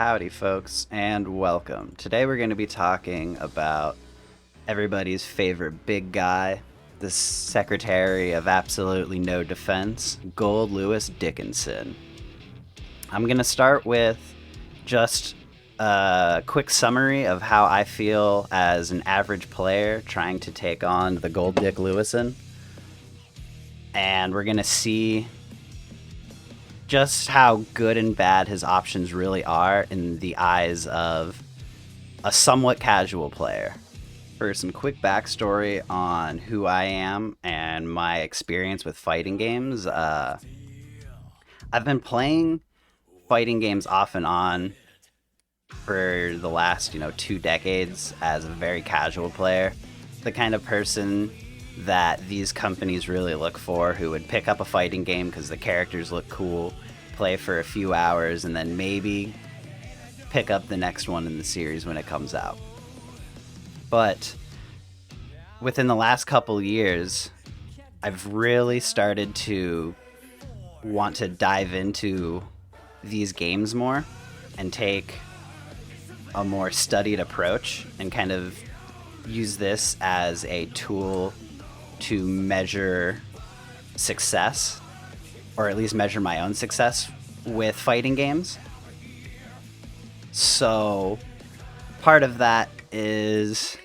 Howdy, folks, and welcome. Today we're going to be talking about everybody's favorite big guy, the Secretary of Absolutely No Defense, Goldlewis Dickinson. I'm going to start with just a quick summary of how I feel as an average player trying to take on the Gold Dick Lewison. And we're going to see just how good and bad his options really are in the eyes of a somewhat casual player. For some quick backstory on who I am and my experience with fighting games, I've been playing fighting games off and on for the last, 2 decades as a very casual player. The kind of person that these companies really look for, who would pick up a fighting game because the characters look cool, play for a few hours, and then maybe pick up the next one in the series when it comes out. But within the last couple years, I've really started to want to dive into these games more and take a more studied approach and kind of use this as a tool to measure success, or at least measure my own success with fighting games. So part of that is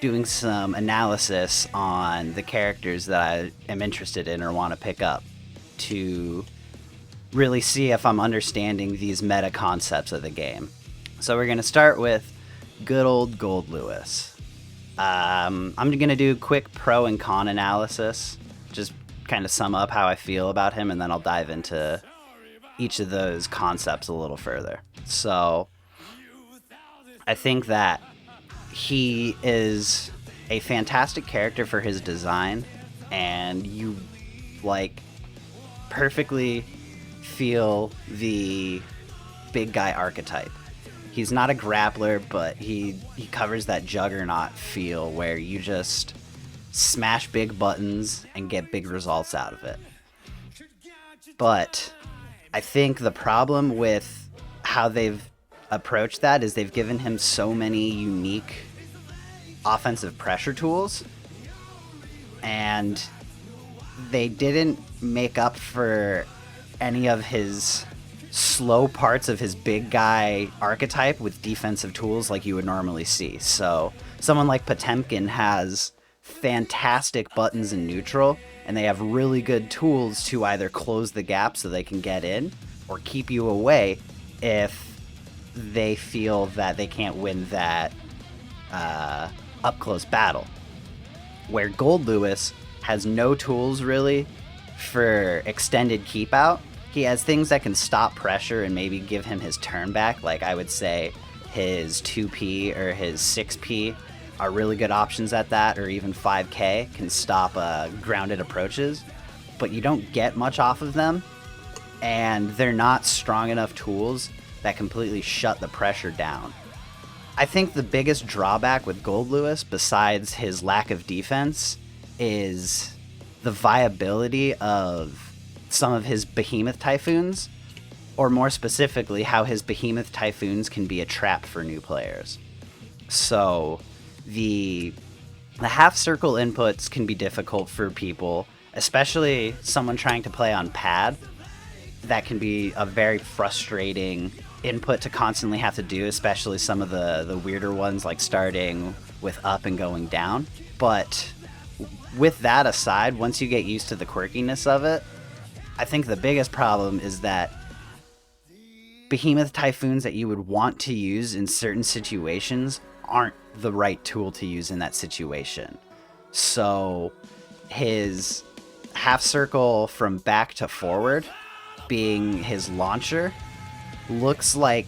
doing some analysis on the characters that I am interested in or want to pick up to really see if I'm understanding these meta concepts of the game. So we're going to start with good old Goldlewis. I'm going to do a quick pro and con analysis, just kind of sum up how I feel about him, and then I'll dive into each of those concepts a little further. So I think that he is a fantastic character for his design, and you perfectly feel the big guy archetype. He's not a grappler, but he covers that juggernaut feel where you just smash big buttons and get big results out of it. But I think the problem with how they've approached that is they've given him so many unique offensive pressure tools, and they didn't make up for any of his slow parts of his big guy archetype with defensive tools like you would normally see. So someone like Potemkin has fantastic buttons in neutral, and they have really good tools to either close the gap so they can get in or keep you away if they feel that they can't win that up-close battle. Where Goldlewis has no tools really for extended keep out. He has things that can stop pressure and maybe give him his turn back. Like I would say his 2P or his 6P are really good options at that, or even 5K can stop grounded approaches. But you don't get much off of them, and they're not strong enough tools that completely shut the pressure down. I think the biggest drawback with Goldlewis, besides his lack of defense, is the viability of some of his behemoth typhoons, or more specifically, how his behemoth typhoons can be a trap for new players. So the half circle inputs can be difficult for people, especially someone trying to play on pad. That can be a very frustrating input to constantly have to do, especially some of the weirder ones like starting with up and going down. But with that aside, once you get used to the quirkiness of it, I think the biggest problem is that behemoth typhoons that you would want to use in certain situations aren't the right tool to use in that situation. So his half circle from back to forward being his launcher looks like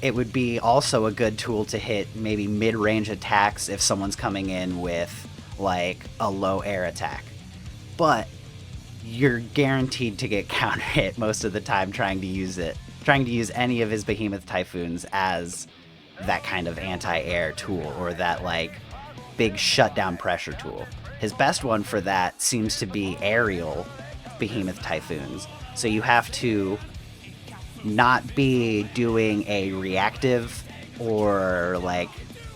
it would be also a good tool to hit maybe mid-range attacks if someone's coming in with like a low air attack. But you're guaranteed to get counter hit most of the time trying to use any of his behemoth typhoons as that kind of anti-air tool, or that like big shutdown pressure tool. His best one for that seems to be aerial behemoth typhoons. So you have to not be doing a reactive or like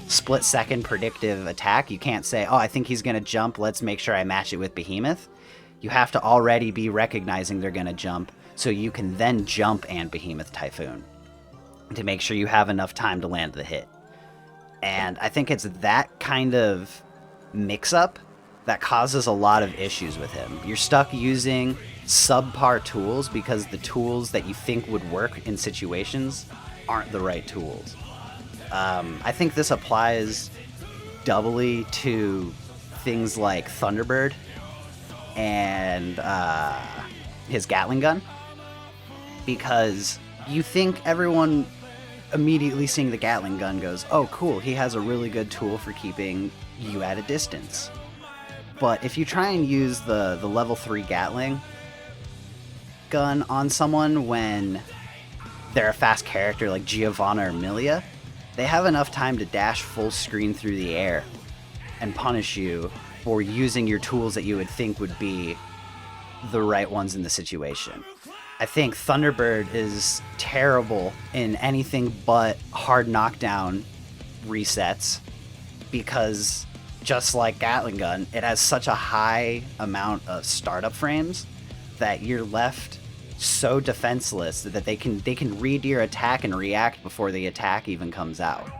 split-second predictive attack. You can't say, oh, I think he's going to jump, let's make sure I match it with Behemoth. You have to already be recognizing they're going to jump, so you can then jump and Behemoth Typhoon to make sure you have enough time to land the hit. And I think it's that kind of mix-up that causes a lot of issues with him. You're stuck using subpar tools because the tools that you think would work in situations aren't the right tools. I think this applies doubly to things like Thunderbird and his Gatling gun, because you think everyone immediately seeing the Gatling gun goes, oh cool, he has a really good tool for keeping you at a distance. But if you try and use the level 3 Gatling gun on someone when they're a fast character like Giovanna or Milia, they have enough time to dash full screen through the air and punish you for using your tools that you would think would be the right ones in the situation. I think Thunderbird is terrible in anything but hard knockdown resets because, just like Gatling Gun, it has such a high amount of startup frames that you're left so defenseless that they can read your attack and react before the attack even comes out.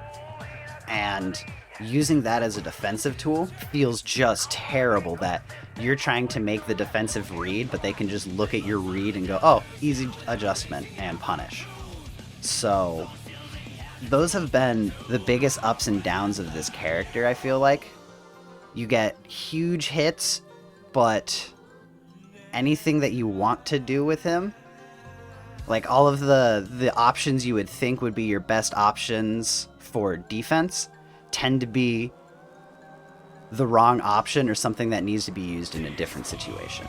And using that as a defensive tool feels just terrible, that you're trying to make the defensive read, but they can just look at your read and go, oh, easy adjustment, and punish. So those have been the biggest ups and downs of this character, I feel like. You get huge hits, but anything that you want to do with him, like all of the options you would think would be your best options for defense, tend to be the wrong option or something that needs to be used in a different situation.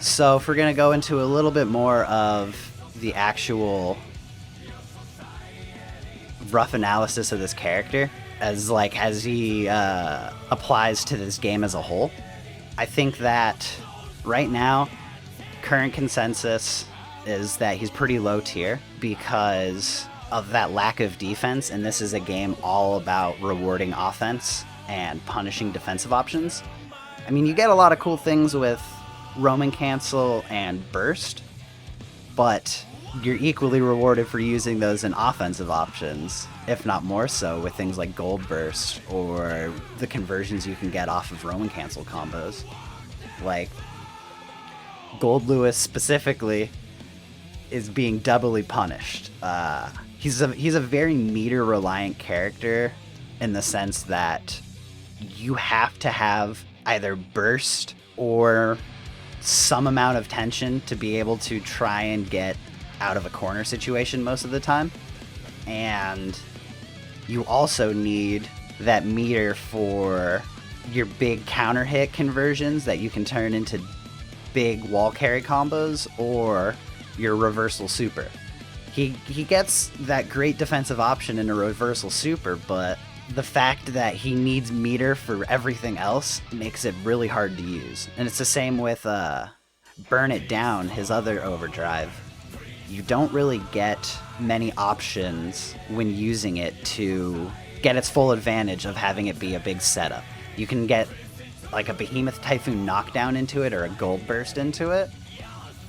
So if we're going to go into a little bit more of the actual rough analysis of this character as he applies to this game as a whole, I think that right now current consensus is that he's pretty low tier because of that lack of defense, and this is a game all about rewarding offense and punishing defensive options. I mean, you get a lot of cool things with Roman Cancel and Burst, but you're equally rewarded for using those in offensive options, if not more so, with things like Gold Burst or the conversions you can get off of Roman Cancel combos. Like, Goldlewis specifically is being doubly punished. He's a very meter reliant character in the sense that you have to have either burst or some amount of tension to be able to try and get out of a corner situation most of the time. And you also need that meter for your big counter hit conversions that you can turn into big wall carry combos or your reversal super. He gets that great defensive option in a reversal super, but the fact that he needs meter for everything else makes it really hard to use. And it's the same with Burn It Down, his other overdrive. You don't really get many options when using it to get its full advantage of having it be a big setup. You can get like a Behemoth Typhoon knockdown into it or a Gold Burst into it,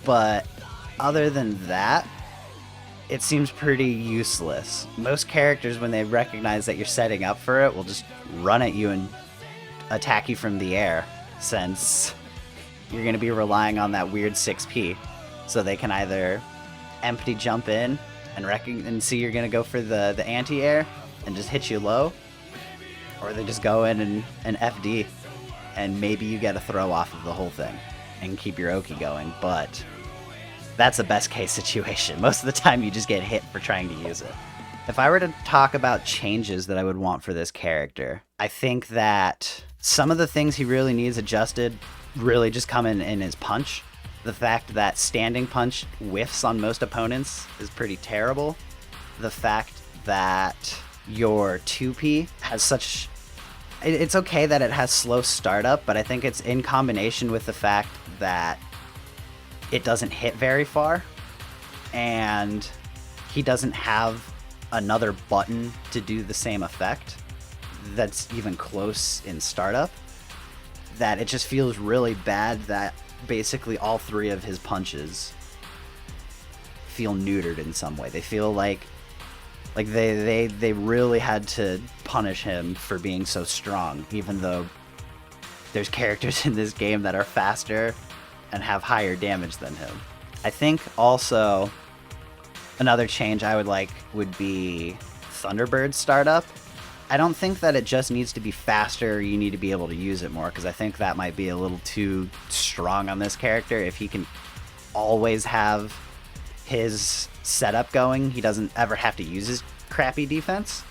but other than that, it seems pretty useless. Most characters, when they recognize that you're setting up for it, will just run at you and attack you from the air, since you're going to be relying on that weird 6P. So they can either empty jump in and see you're going to go for the anti-air and just hit you low, or they just go in and FD, and maybe you get a throw off of the whole thing and keep your Oki going, but that's a best case situation. Most of the time you just get hit for trying to use it. If I were to talk about changes that I would want for this character, I think that some of the things he really needs adjusted really just come in his punch. The fact that standing punch whiffs on most opponents is pretty terrible. The fact that your 2P has such... It's okay that it has slow startup, but I think it's in combination with the fact that it doesn't hit very far, and he doesn't have another button to do the same effect that's even close in startup, that it just feels really bad that basically all three of his punches feel neutered in some way. They feel like they really had to punish him for being so strong, even though there's characters in this game that are faster and have higher damage than him. I think also another change I would like would be Thunderbird's startup. I don't think that it just needs to be faster, you need to be able to use it more, because I think that might be a little too strong on this character. If he can always have his setup going, he doesn't ever have to use his crappy defense.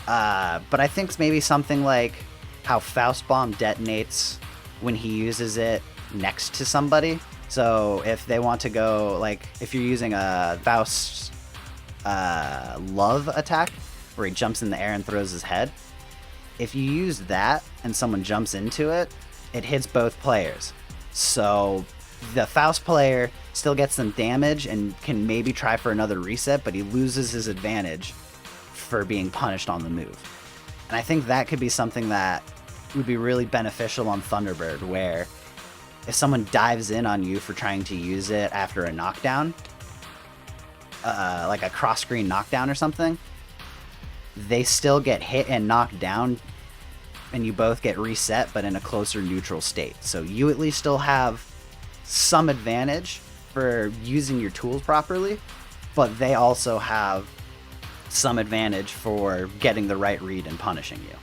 But I think maybe something like how Faust Bomb detonates when he uses it next to somebody. So if they want to go, like, if you're using a Faust love attack, where he jumps in the air and throws his head, if you use that and someone jumps into it, it hits both players. So the Faust player still gets some damage and can maybe try for another reset, but he loses his advantage for being punished on the move. And I think that could be something that would be really beneficial on Thunderbird, where if someone dives in on you for trying to use it after a knockdown, like a cross-screen knockdown or something, they still get hit and knocked down, and you both get reset, but in a closer neutral state. So you at least still have some advantage for using your tools properly, but they also have some advantage for getting the right read and punishing you.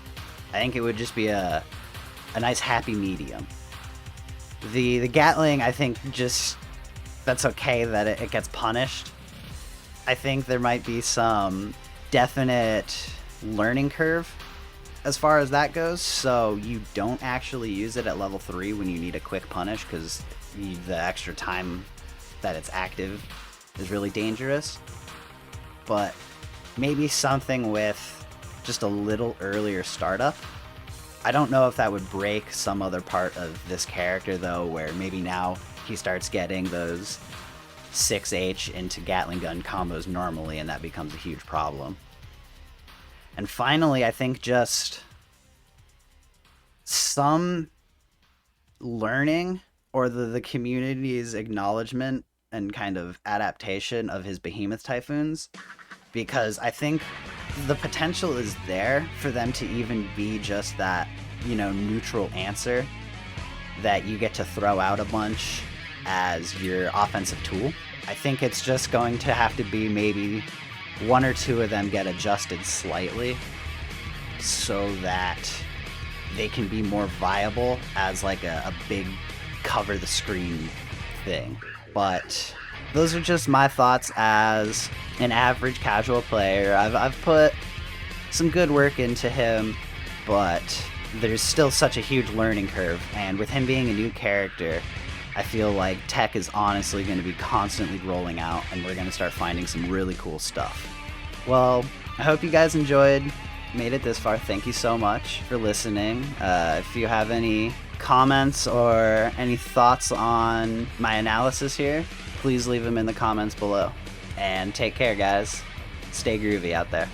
I think it would just be a nice happy medium. The Gatling, I think, just, that's okay that it gets punished. I think there might be some definite learning curve as far as that goes, so you don't actually use it at level 3 when you need a quick punish, because the extra time that it's active is really dangerous. But maybe something with just a little earlier startup. I don't know if that would break some other part of this character, though, where maybe now he starts getting those 6H into Gatling gun combos normally, and that becomes a huge problem. And finally, I think just some learning, or the community's acknowledgement and kind of adaptation of his Behemoth Typhoons, because I think the potential is there for them to even be just that, neutral answer that you get to throw out a bunch as your offensive tool. I think it's just going to have to be maybe one or two of them get adjusted slightly so that they can be more viable as like a big cover the screen thing. But those are just my thoughts as an average casual player. I've put some good work into him, but there's still such a huge learning curve, and with him being a new character, I feel like tech is honestly going to be constantly rolling out, and we're going to start finding some really cool stuff. Well, I hope you guys enjoyed, made it this far. Thank you so much for listening. If you have any comments or any thoughts on my analysis here, please leave them in the comments below. And take care, guys. Stay groovy out there.